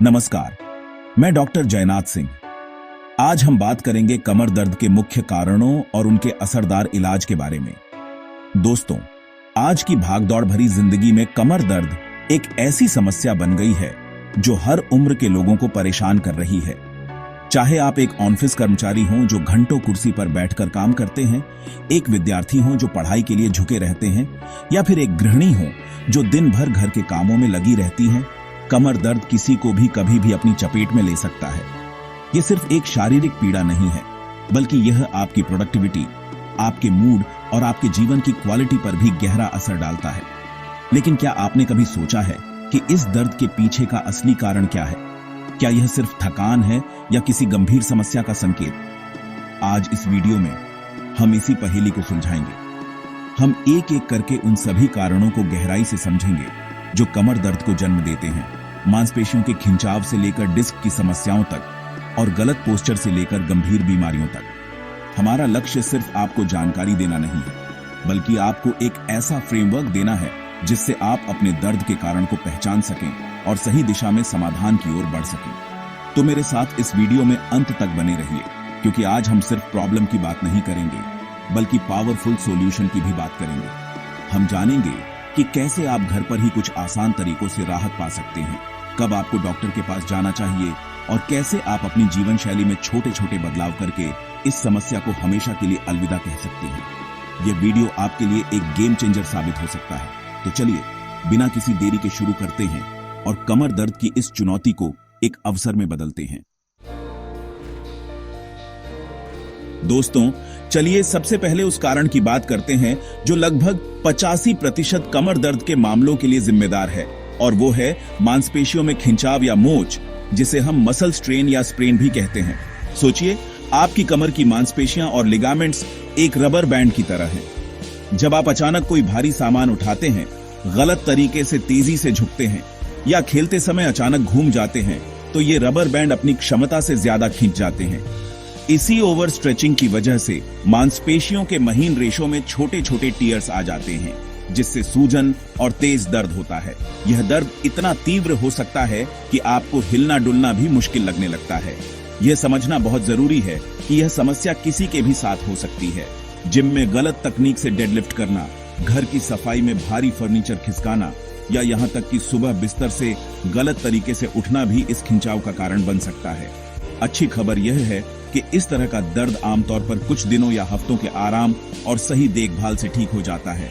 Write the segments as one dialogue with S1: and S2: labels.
S1: नमस्कार, मैं डॉक्टर जयनाथ सिंह। आज हम बात करेंगे कमर दर्द के मुख्य कारणों और उनके असरदार इलाज के बारे में। दोस्तों, आज की भागदौड़ भरी जिंदगी में कमर दर्द एक ऐसी समस्या बन गई है जो हर उम्र के लोगों को परेशान कर रही है। चाहे आप एक ऑफिस कर्मचारी हों जो घंटों कुर्सी पर बैठकर काम करते हैं, एक विद्यार्थी हों जो पढ़ाई के लिए झुके रहते हैं, या फिर एक गृहिणी हो जो दिन भर घर के कामों में लगी रहती हैं, कमर दर्द किसी को भी कभी भी अपनी चपेट में ले सकता है। यह सिर्फ एक शारीरिक पीड़ा नहीं है, बल्कि यह आपकी प्रोडक्टिविटी, आपके मूड और आपके जीवन की क्वालिटी पर भी गहरा असर डालता है। लेकिन क्या आपने कभी सोचा है कि इस दर्द के पीछे का असली कारण क्या है? क्या यह सिर्फ थकान है या किसी गंभीर समस्या का संकेत? आज इस वीडियो में हम इसी पहेली को सुलझाएंगे। हम एक एक करके उन सभी कारणों को गहराई से समझेंगे जो कमर दर्द को जन्म देते हैं, मांसपेशियों के खिंचाव से लेकर डिस्क की समस्याओं तक और गलत पोस्चर से लेकर गंभीर बीमारियों तक। हमारा लक्ष्य सिर्फ आपको जानकारी देना नहीं है, बल्कि आपको एक ऐसा फ्रेमवर्क देना है जिससे आप अपने दर्द के कारण को पहचान सकें और सही दिशा में समाधान की ओर बढ़ सकें। तो मेरे साथ इस वीडियो में अंत तक बने रहिए, क्योंकि आज हम सिर्फ प्रॉब्लम की बात नहीं करेंगे, बल्कि पावरफुल सॉल्यूशन की भी बात करेंगे। हम जानेंगे कि कैसे आप घर पर ही कुछ आसान तरीकों से राहत पा सकते हैं, कब आपको डॉक्टर के पास जाना चाहिए और कैसे आप अपनी जीवन शैली में छोटे छोटे बदलाव करके इस समस्या को हमेशा के लिए अलविदा कह सकते हैं। यह वीडियो आपके लिए एक गेम चेंजर साबित हो सकता है। तो चलिए बिना किसी देरी के शुरू करते हैं और कमर दर्द की इस चुनौती को एक अवसर में बदलते हैं। दोस्तों, चलिए सबसे पहले उस कारण की बात करते हैं जो लगभग 85% कमर दर्द के मामलों के लिए जिम्मेदार है, और वो है मांसपेशियों में खिंचाव या मोच, जिसे हम मसल स्ट्रेन या स्प्रेन भी कहते हैं। सोचिए, आपकी कमर की मांसपेशियां और लिगामेंट्स एक रबर बैंड की तरह हैं। जब आप अचानक कोई भारी सामान उठाते हैं, गलत तरीके से तेजी से झुकते हैं या खेलते समय अचानक घूम जाते हैं, तो ये रबर बैंड अपनी क्षमता से ज्यादा खींच जाते हैं। इसी ओवर स्ट्रेचिंग की वजह से मांसपेशियों के महीन रेशों में छोटे छोटे टीयर्स आ जाते हैं, जिससे सूजन और तेज दर्द होता है। यह दर्द इतना तीव्र हो सकता है कि आपको हिलना डुलना भी मुश्किल लगने लगता है। यह समझना बहुत जरूरी है कि यह समस्या किसी के भी साथ हो सकती है। जिम में गलत तकनीक से डेडलिफ्ट करना, घर की सफाई में भारी फर्नीचर खिसकाना, या यहाँ तक कि सुबह बिस्तर से गलत तरीके से उठना भी इस खिंचाव का कारण बन सकता है। अच्छी खबर यह है कि इस तरह का दर्द आमतौर पर कुछ दिनों या हफ्तों के आराम और सही देखभाल से ठीक हो जाता है।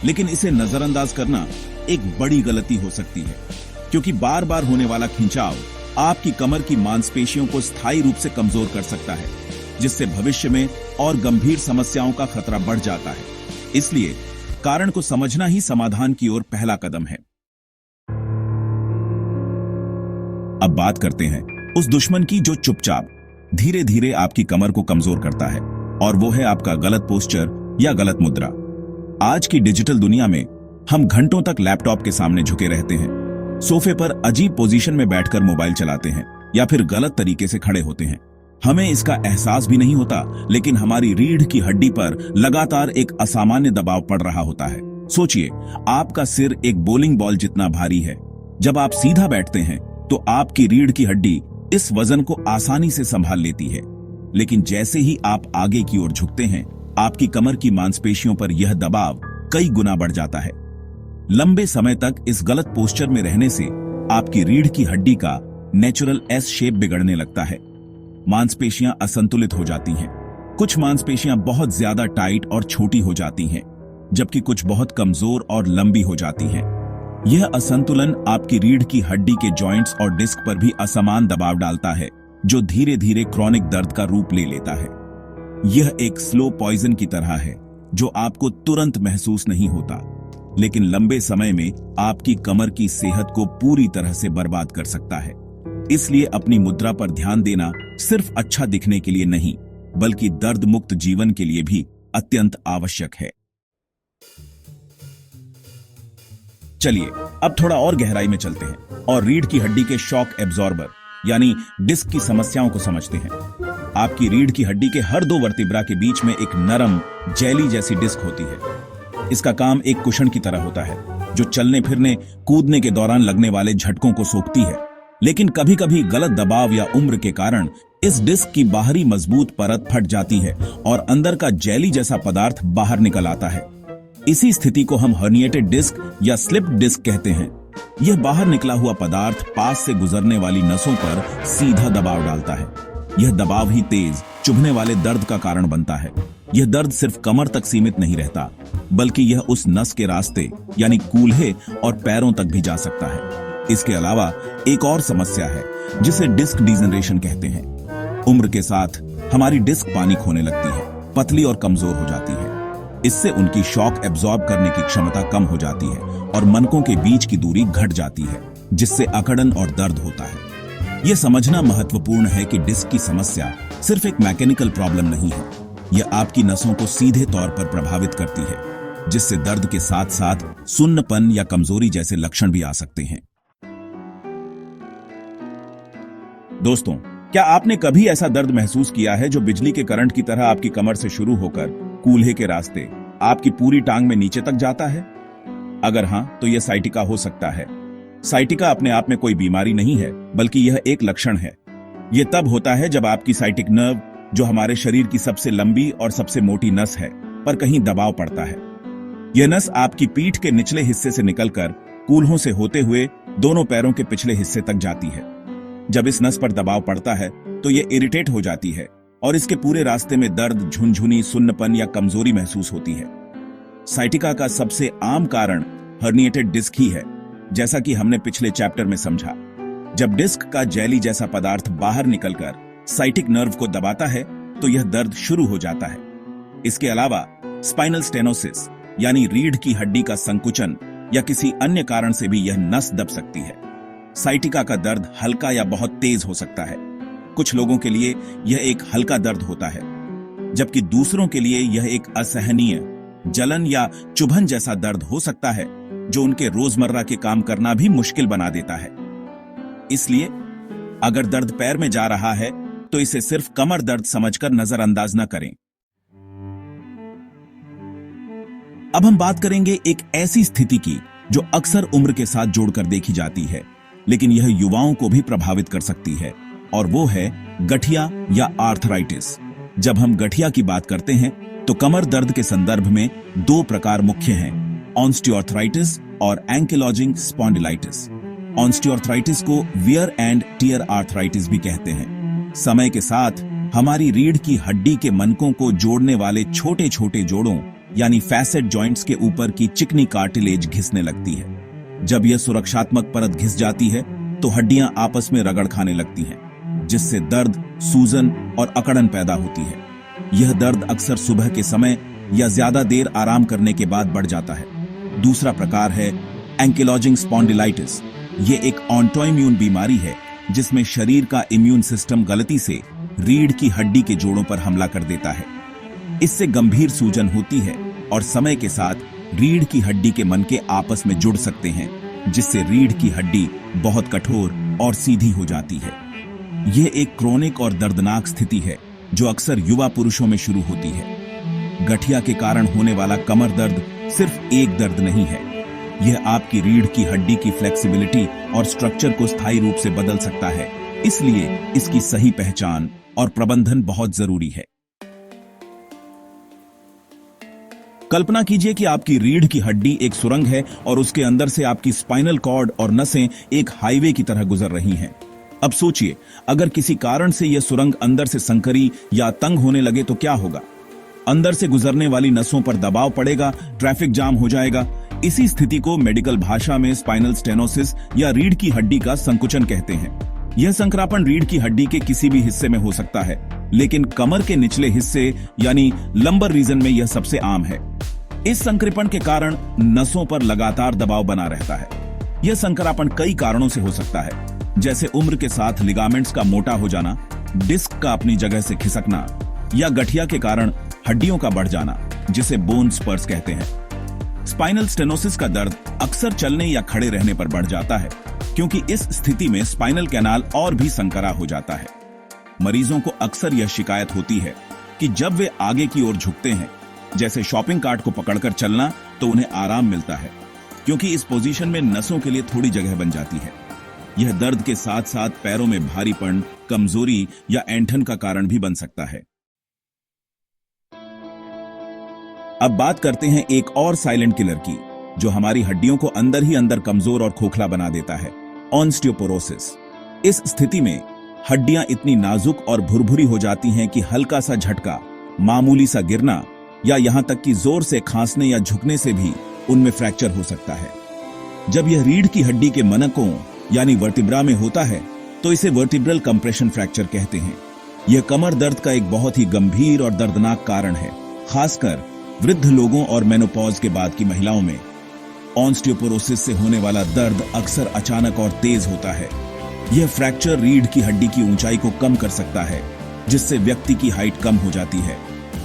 S1: लेकिन इसे नजरअंदाज करना एक बड़ी गलती हो सकती है, क्योंकि बार बार होने वाला खिंचाव आपकी कमर की मांसपेशियों को स्थायी रूप से कमजोर कर सकता है, जिससे भविष्य में और गंभीर समस्याओं का खतरा बढ़ जाता है। इसलिए कारण को समझना ही समाधान की ओर पहला कदम है। अब बात करते हैं उस दुश्मन की जो चुपचाप धीरे धीरे आपकी कमर को कमजोर करता है, और वो है आपका गलत पोस्चर या गलत मुद्रा। आज की डिजिटल दुनिया में हम घंटों तक लैपटॉप के सामने झुके रहते हैं, सोफे पर अजीब पोजीशन में बैठकर मोबाइल चलाते हैं या फिर गलत तरीके से खड़े होते हैं। हमें इसका एहसास भी नहीं होता, लेकिन हमारी रीढ़ की हड्डी पर लगातार एक असामान्य दबाव पड़ रहा होता है। सोचिए, आपका सिर एक बोलिंग बॉल जितना भारी है। जब आप सीधा बैठते हैं तो आपकी रीढ़ की हड्डी इस वजन को आसानी से संभाल लेती है, लेकिन जैसे ही आप आगे की ओर झुकते हैं, आपकी कमर की मांसपेशियों पर यह दबाव कई गुना बढ़ जाता है। लंबे समय तक इस गलत पोस्चर में रहने से आपकी रीढ़ की हड्डी का नेचुरल एस शेप बिगड़ने लगता है। मांसपेशियां असंतुलित हो जाती हैं। कुछ मांसपेशियां बहुत ज्यादा टाइट और छोटी हो जाती हैं, जबकि कुछ बहुत कमजोर और लंबी हो जाती हैं। यह असंतुलन आपकी रीढ़ की हड्डी के जॉइंट्स और डिस्क पर भी असमान दबाव डालता है, जो धीरे धीरे क्रॉनिक दर्द का रूप ले लेता है। यह एक स्लो पॉइजन की तरह है, जो आपको तुरंत महसूस नहीं होता, लेकिन लंबे समय में आपकी कमर की सेहत को पूरी तरह से बर्बाद कर सकता है। इसलिए अपनी मुद्रा पर ध्यान देना सिर्फ अच्छा दिखने के लिए नहीं, बल्कि दर्द मुक्त जीवन के लिए भी अत्यंत आवश्यक है। चलिए अब थोड़ा और गहराई में चलते हैं और रीढ़ की हड्डी के शॉक एब्जॉर्बर यानी डिस्क की समस्याओं को समझते हैं। आपकी रीढ़ की हड्डी के हर दो वर्टिब्रा के बीच में एक नरम जेली जैसी डिस्क होती है। इसका काम एक कुशन की तरह होता है, जो चलने फिरने कूदने के दौरान लगने वाले झटकों को सोखती है। लेकिन कभी कभी गलत दबाव या उम्र के कारण इस डिस्क की बाहरी मजबूत परत फट जाती है और अंदर का जेली जैसा पदार्थ बाहर निकल आता है। इसी स्थिति को हम हर्निएटेड डिस्क या स्लिप डिस्क कहते हैं। यह बाहर निकला हुआ पदार्थ पास से गुजरने वाली नसों पर सीधा दबाव डालता है। यह दबाव ही तेज चुभने वाले दर्द का कारण बनता है। यह दर्द सिर्फ कमर तक सीमित नहीं रहता, बल्कि यह उस नस के रास्ते यानी कूल्हे और पैरों तक भी जा सकता है। इसके अलावा एक और समस्या है जिसे डिस्क डिजनरेशन कहते हैं। उम्र के साथ हमारी डिस्क पानी खोने लगती है, पतली और कमजोर हो जाती है। इससे उनकी शॉक एब्जॉर्ब करने की क्षमता कम हो जाती है और मनकों के बीच की दूरी घट जाती है, जिससे अकड़न और दर्द होता है। यह समझना महत्वपूर्ण है कि डिस्क की समस्या सिर्फ एक मैकेनिकल प्रॉब्लम नहीं है। यह आपकी नसों को सीधे तौर पर प्रभावित करती है, जिससे दर्द के साथ साथ सुन्नपन या कमजोरी जैसे लक्षण भी आ सकते हैं। दोस्तों, क्या आपने कभी ऐसा दर्द महसूस किया है जो बिजली के करंट की तरह आपकी कमर से शुरू होकर कूल्हे के रास्ते आपकी पूरी टांग में नीचे तक जाता है? अगर हां, तो यह साइटिका हो सकता है। साइटिका अपने आप में कोई बीमारी नहीं है, बल्कि यह एक लक्षण है। यह तब होता है जब आपकी साइटिक नर्व, जो हमारे शरीर की सबसे लंबी और सबसे मोटी नस है, पर कहीं दबाव पड़ता है। यह नस आपकी पीठ के निचले हिस्से से निकलकर कूल्हों से होते हुए दोनों पैरों के पिछले हिस्से तक जाती है। जब इस नस पर दबाव पड़ता है तो यह इरिटेट हो जाती है और इसके पूरे रास्ते में दर्द, झुनझुनी, सुन्नपन या कमजोरी महसूस होती है। साइटिका का सबसे आम कारण हर्निएटेड डिस्क ही है, जैसा कि हमने पिछले चैप्टर में समझा। जब डिस्क का जेली जैसा पदार्थ बाहर निकलकर साइटिक नर्व को दबाता है तो यह दर्द शुरू हो जाता है। इसके अलावा स्पाइनल स्टेनोसिस यानी रीढ़ की हड्डी का संकुचन या किसी अन्य कारण से भी यह नस दब सकती है। साइटिका का दर्द हल्का या बहुत तेज हो सकता है। कुछ लोगों के लिए यह एक हल्का दर्द होता है, जबकि दूसरों के लिए यह एक असहनीय जलन या चुभन जैसा दर्द हो सकता है, जो उनके रोजमर्रा के काम करना भी मुश्किल बना देता है। इसलिए अगर दर्द पैर में जा रहा है तो इसे सिर्फ कमर दर्द समझकर नजरअंदाज न करें। अब हम बात करेंगे एक ऐसी स्थिति की जो अक्सर उम्र के साथ जोड़कर देखी जाती है, लेकिन यह युवाओं को भी प्रभावित कर सकती है, और वो है गठिया या आर्थराइटिस। जब हम गठिया की बात करते हैं तो कमर दर्द के संदर्भ में दो प्रकार मुख्य हैं, ऑस्टियोआर्थराइटिस और एंकिलोजिंग स्पॉन्डिलाइटिस। ऑस्टियोआर्थराइटिस को वियर एंड टियर आर्थराइटिस भी कहते हैं। समय के साथ हमारी रीढ़ की हड्डी के मनकों को जोड़ने वाले छोटे छोटे जोड़ों यानी फैसेट जॉइंट्स के ऊपर की चिकनी कार्टिलेज घिसने लगती है। जब यह सुरक्षात्मक परत घिस जाती है तो हड्डियां आपस में रगड़ खाने लगती हैं, जिससे दर्द, सूजन और अकड़न पैदा होती है। यह दर्द अक्सर सुबह के समय या ज्यादा देर आराम करने के बाद बढ़ जाता है। दूसरा प्रकार है एंकिलोजिंग स्पॉन्डिलाइटिस। यह एक ऑटोइम्यून बीमारी है जिसमें शरीर का इम्यून सिस्टम गलती से रीढ़ की हड्डी के जोड़ों पर हमला कर देता है। इससे गंभीर सूजन होती है और समय के साथ रीढ़ की हड्डी के मनके आपस में जुड़ सकते हैं, जिससे रीढ़ की हड्डी बहुत कठोर और सीधी हो जाती है। यह एक क्रोनिक और दर्दनाक स्थिति है जो अक्सर युवा पुरुषों में शुरू होती है। गठिया के कारण होने वाला कमर दर्द सिर्फ एक दर्द नहीं है, यह आपकी रीढ़ की हड्डी की फ्लेक्सिबिलिटी और स्ट्रक्चर को स्थायी रूप से बदल सकता है। इसलिए इसकी सही पहचान और प्रबंधन बहुत जरूरी है। कल्पना कीजिए कि आपकी रीढ़ की हड्डी एक सुरंग है और उसके अंदर से आपकी स्पाइनल कॉर्ड और नसें एक हाईवे की तरह गुजर रही हैं। अब सोचिए, अगर किसी कारण से यह सुरंग अंदर से संकरी या तंग होने लगे तो क्या होगा? अंदर से गुजरने वाली नसों पर दबाव पड़ेगा, ट्रैफिक जाम हो जाएगा। इसी स्थिति को मेडिकल भाषा में स्पाइनल स्टेनोसिस या रीढ़ की हड्डी का संकुचन कहते हैं। यह संकरापन रीढ़ की हड्डी के किसी भी हिस्से में हो सकता है, लेकिन कमर के निचले हिस्से यानी लंबर रीजन में यह सबसे आम है। इस संक्रमण के कारण नसों पर लगातार दबाव बना रहता है। यह संकरापन कई कारणों से हो सकता है, जैसे उम्र के साथ लिगामेंट्स का मोटा हो जाना, डिस्क का अपनी जगह से खिसकना, या गठिया के कारण हड्डियों का बढ़ जाना, जिसे बोन स्पर्स कहते हैं। स्पाइनल स्टेनोसिस का दर्द अक्सर चलने या खड़े रहने पर बढ़ जाता है, क्योंकि इस स्थिति में स्पाइनल कैनाल और भी संकरा हो जाता है। मरीजों को अक्सर यह शिकायत होती है कि जब वे आगे की ओर झुकते हैं, जैसे शॉपिंग कार्ट को पकड़कर चलना, तो उन्हें आराम मिलता है, क्योंकि इस पोजीशन में नसों के लिए थोड़ी जगह बन जाती है। यह दर्द के साथ साथ पैरों में भारीपन, कमजोरी या ऐंठन का कारण भी बन सकता है। अब बात करते हैं एक और साइलेंट किलर की, जो हमारी हड्डियों को अंदर ही अंदर कमजोर और खोखला बना देता है, ऑस्टियोपोरोसिस। इस स्थिति में हड्डियां इतनी नाजुक और भुरभुरी हो जाती हैं कि हल्का सा झटका, मामूली सा गिरना या यहां तक कि जोर से खांसने या झुकने से भी उनमें फ्रैक्चर हो सकता है। जब यह रीढ़ की हड्डी के मनकों यानी वर्टिब्रा में होता है तो इसे वर्टिब्रल कंप्रेशन फ्रैक्चर कहते हैं। यह कमर दर्द का एक बहुत ही गंभीर और दर्दनाक कारण है, खासकर वृद्ध लोगों और मेनोपॉज के बाद की महिलाओं में। ऑस्टियोपोरोसिस से होने वाला दर्द अक्सर अचानक और तेज होता है। यह फ्रैक्चर रीढ़ की हड्डी की ऊंचाई को कम कर सकता है, जिससे व्यक्ति की हाइट कम हो जाती है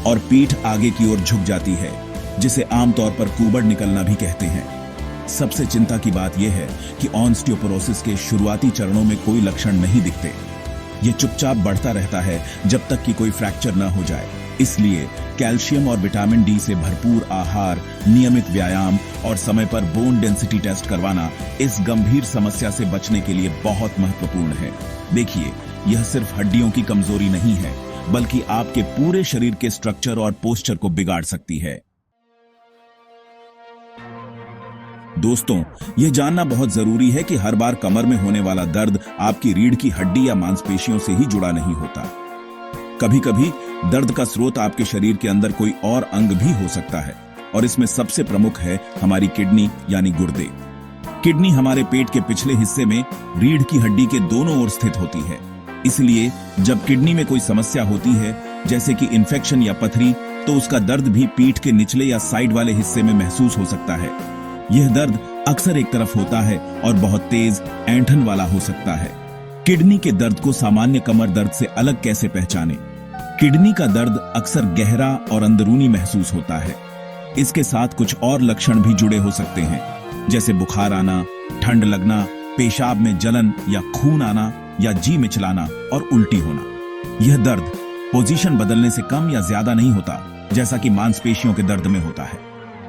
S1: और पीठ आगे की ओर झुक जाती है, जिसे आमतौर पर कुबड़ निकलना भी कहते हैं। सबसे चिंता की बात यह है कि ऑस्टियोपोरोसिस के शुरुआती चरणों में कोई लक्षण नहीं दिखते। यह चुपचाप बढ़ता रहता है जब तक कि कोई फ्रैक्चर न हो जाए। इसलिए कैल्शियम और विटामिन डी से भरपूर आहार, नियमित व्यायाम और समय पर बोन डेंसिटी टेस्ट करवाना इस गंभीर समस्या से बचने के लिए बहुत महत्वपूर्ण है। देखिए, यह सिर्फ हड्डियों की कमजोरी नहीं है, बल्कि आपके पूरे शरीर के स्ट्रक्चर और पोस्चर को बिगाड़ सकती है। दोस्तों, यह जानना बहुत जरूरी है कि हर बार कमर में होने वाला दर्द आपकी रीढ़ की हड्डी या मांसपेशियों से ही जुड़ा नहीं होता। कभी कभी दर्द का स्रोत आपके शरीर के अंदर कोई और अंग भी हो सकता है, और इसमें सबसे प्रमुख है हमारी किडनी यानी गुर्दे। किडनी हमारे पेट के पिछले हिस्से में रीढ़ की हड्डी के दोनों ओर स्थित होती है। इसलिए जब किडनी में कोई समस्या होती है, जैसे कि इन्फेक्शन या पथरी, तो उसका दर्द भी पीठ के निचले या साइड वाले हिस्से में महसूस हो सकता है। यह दर्द अक्सर एक तरफ होता है और बहुत तेज ऐंठन वाला हो सकता है। किडनी के दर्द को सामान्य कमर दर्द से अलग कैसे पहचानें? किडनी का दर्द अक्सर गहरा और अंदरूनी महसूस होता है। इसके साथ कुछ और लक्षण भी जुड़े हो सकते हैं, जैसे बुखार आना, ठंड लगना, पेशाब में जलन या खून आना या जी मिचलाना और उल्टी होना। यह दर्द पोजीशन बदलने से कम या ज्यादा नहीं होता, जैसा कि मांसपेशियों के दर्द में होता है।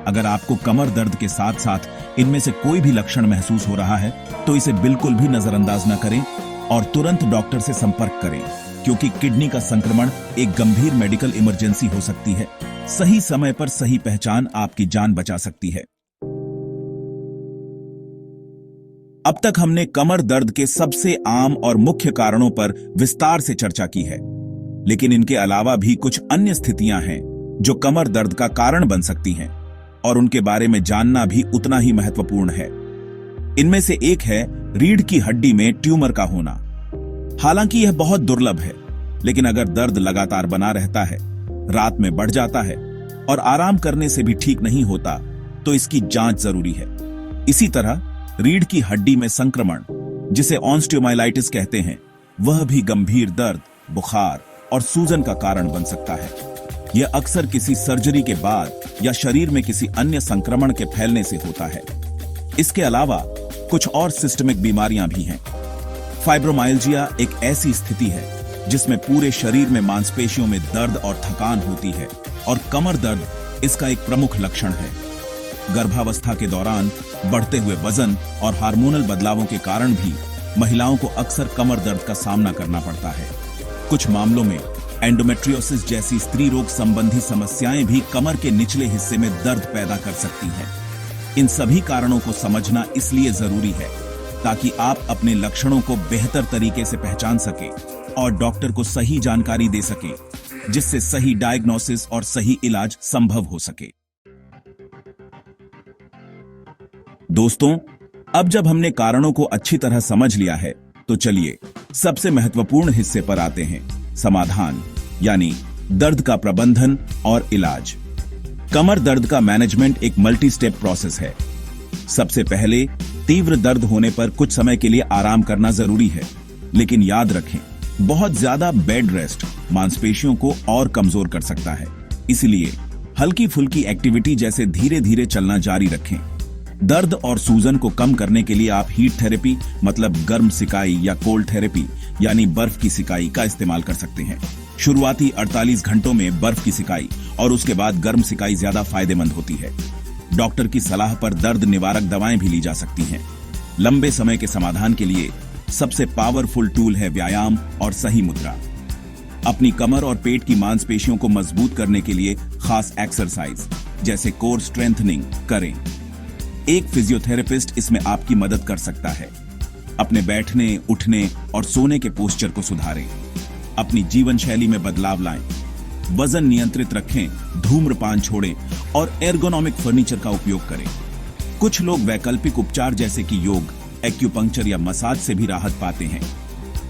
S1: अगर आपको कमर दर्द के साथ साथ इनमें से कोई भी लक्षण महसूस हो रहा है, तो इसे बिल्कुल भी नजरअंदाज न करें और तुरंत डॉक्टर से संपर्क करें, क्योंकि किडनी का संक्रमण एक गंभीर मेडिकल इमरजेंसी हो सकती है। सही समय पर सही पहचान आपकी जान बचा सकती है। अब तक हमने कमर दर्द के सबसे आम और मुख्य कारणों पर विस्तार से चर्चा की है, लेकिन इनके अलावा भी कुछ अन्य स्थितियां हैं जो कमर दर्द का कारण बन सकती हैं, और उनके बारे में जानना भी उतना ही महत्वपूर्ण है। इनमें से एक है रीढ़ की हड्डी में ट्यूमर का होना। हालांकि यह बहुत दुर्लभ है, लेकिन अगर दर्द लगातार बना रहता है, रात में बढ़ जाता है और आराम करने से भी ठीक नहीं होता, तो इसकी जांच जरूरी है। इसी तरह रीढ़ की हड्डी में संक्रमण, जिसे ऑस्टियोमाइलाइटिस कहते हैं, वह भी गंभीर दर्द, बुखार और सूजन का कारण बन सकता है। यह अक्सर किसी सर्जरी के बाद या शरीर में किसी अन्य संक्रमण के फैलने से होता है। इसके अलावा कुछ और सिस्टमिक बीमारियां भी हैं। फाइब्रोमाइल्जिया एक ऐसी स्थिति है जिसमें पूरे शरीर में मांसपेशियों में दर्द और थकान होती है, और कमर दर्द इसका एक प्रमुख लक्षण है। गर्भावस्था के दौरान बढ़ते हुए वजन और हार्मोनल बदलावों के कारण भी महिलाओं को अक्सर कमर दर्द का सामना करना पड़ता है। कुछ मामलों में एंडोमेट्रियोसिस जैसी स्त्री रोग संबंधी समस्याएं भी कमर के निचले हिस्से में दर्द पैदा कर सकती हैं। इन सभी कारणों को समझना इसलिए जरूरी है ताकि आप अपने लक्षणों को बेहतर तरीके से पहचान सकें और डॉक्टर को सही जानकारी दे सकें, जिससे सही डायग्नोसिस और सही इलाज संभव हो सके। दोस्तों, अब जब हमने कारणों को अच्छी तरह समझ लिया है, तो चलिए सबसे महत्वपूर्ण हिस्से पर आते हैं, समाधान यानी दर्द का प्रबंधन और इलाज। कमर दर्द का मैनेजमेंट एक मल्टी स्टेप प्रोसेस है। सबसे पहले तीव्र दर्द होने पर कुछ समय के लिए आराम करना जरूरी है, लेकिन याद रखें, बहुत ज्यादा बेड रेस्ट मांसपेशियों को और कमजोर कर सकता है। इसलिए हल्की फुल्की एक्टिविटी जैसे धीरे धीरे चलना जारी रखें। दर्द और सूजन को कम करने के लिए आप हीट थेरेपी मतलब गर्म सिकाई या कोल्ड थेरेपी यानी बर्फ की सिकाई का इस्तेमाल कर सकते हैं। शुरुआती 48 घंटों में बर्फ की सिकाई और उसके बाद गर्म सिकाई ज्यादा फायदेमंद होती है। डॉक्टर की सलाह पर दर्द निवारक दवाएं भी ली जा सकती हैं। लंबे समय के समाधान के लिए सबसे पावरफुल टूल है व्यायाम और सही मुद्रा। अपनी कमर और पेट की मांसपेशियों को मजबूत करने के लिए खास एक्सरसाइज जैसे कोर स्ट्रेंथनिंग करें। एक फिजियोथेरेपिस्ट इसमें आपकी मदद कर सकता है। अपने बैठने, उठने और सोने के पोस्चर को सुधारें। अपनी जीवन शैली में बदलाव लाएं। वजन नियंत्रित रखें, धूम्रपान छोड़ें और एर्गोनॉमिक फर्नीचर का उपयोग करें। कुछ लोग वैकल्पिक उपचार जैसे कि योग, एक्यूपंक्चर या मसाज से भी राहत पाते हैं।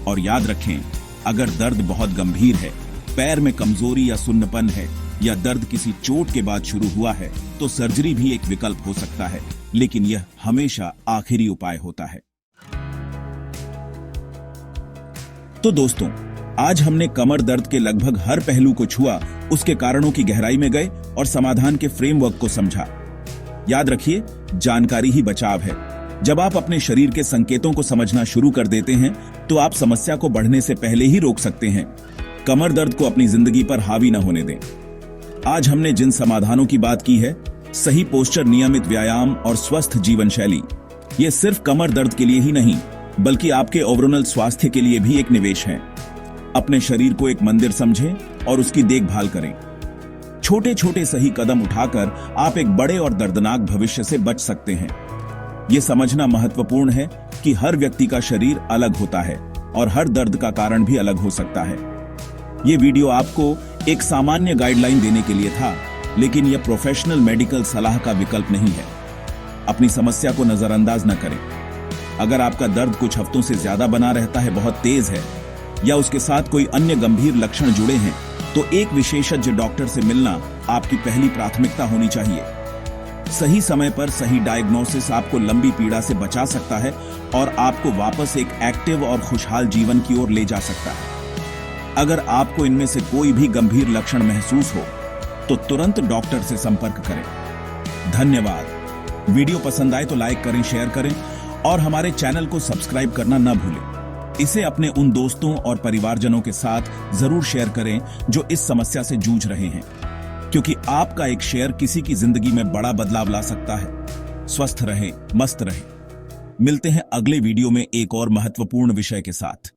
S1: और याद रखें, अगर दर्द बहुत गंभीर है, पैर में कमजोरी या सुन्नपन है या दर्द किसी चोट के बाद शुरू हुआ है, तो सर्जरी भी एक विकल्प हो सकता है, लेकिन यह हमेशा आखिरी उपाय होता है। तो दोस्तों, आज हमने कमर दर्द के लगभग हर पहलू को छुआ, उसके कारणों की गहराई में गए और समाधान के फ्रेमवर्क को समझा। याद रखिए, जानकारी ही बचाव है। जब आप अपने शरीर के संकेतों को समझना शुरू कर देते हैं, तो आप समस्या को बढ़ने से पहले ही रोक सकते हैं। कमर दर्द को अपनी जिंदगी पर हावी न होने दें। आज हमने जिन समाधानों की बात की है, सही पोस्चर, नियमित व्यायाम और स्वस्थ जीवन शैली, ये सिर्फ कमर दर्द के लिए ही नहीं, बल्कि आपके ओवरऑल स्वास्थ्य के लिए भी एक निवेश है। अपने शरीर को एक मंदिर समझें और उसकी देखभाल करें। छोटे छोटे सही कदम उठाकर आप एक बड़े और दर्दनाक भविष्य से बच सकते हैं। यह समझना महत्वपूर्ण है कि हर व्यक्ति का शरीर अलग होता है और हर दर्द का कारण भी अलग हो सकता है। यह वीडियो आपको एक सामान्य गाइडलाइन देने के लिए था, लेकिन यह प्रोफेशनल मेडिकल सलाह का विकल्प नहीं है। अपनी समस्या को नजरअंदाज न करें। अगर आपका दर्द कुछ हफ्तों से ज्यादा बना रहता है, बहुत तेज है या उसके साथ कोई अन्य गंभीर लक्षण जुड़े हैं, तो एक विशेषज्ञ डॉक्टर से मिलना आपकी पहली प्राथमिकता होनी चाहिए। सही समय पर सही डायग्नोसिस आपको लंबी पीड़ा से बचा सकता है और आपको वापस एक एक्टिव और खुशहाल जीवन की ओर ले जा सकता है। अगर आपको इनमें से कोई भी गंभीर लक्षण महसूस हो, तो तुरंत डॉक्टर से संपर्क करें। धन्यवाद। वीडियो पसंद आए तो लाइक करें, शेयर करें और हमारे चैनल को सब्सक्राइब करना न भूलें। इसे अपने उन दोस्तों और परिवारजनों के साथ जरूर शेयर करें जो इस समस्या से जूझ रहे हैं, क्योंकि आपका एक शेयर किसी की जिंदगी में बड़ा बदलाव ला सकता है। स्वस्थ रहें, मस्त रहें। मिलते हैं अगले वीडियो में एक और महत्वपूर्ण विषय के साथ।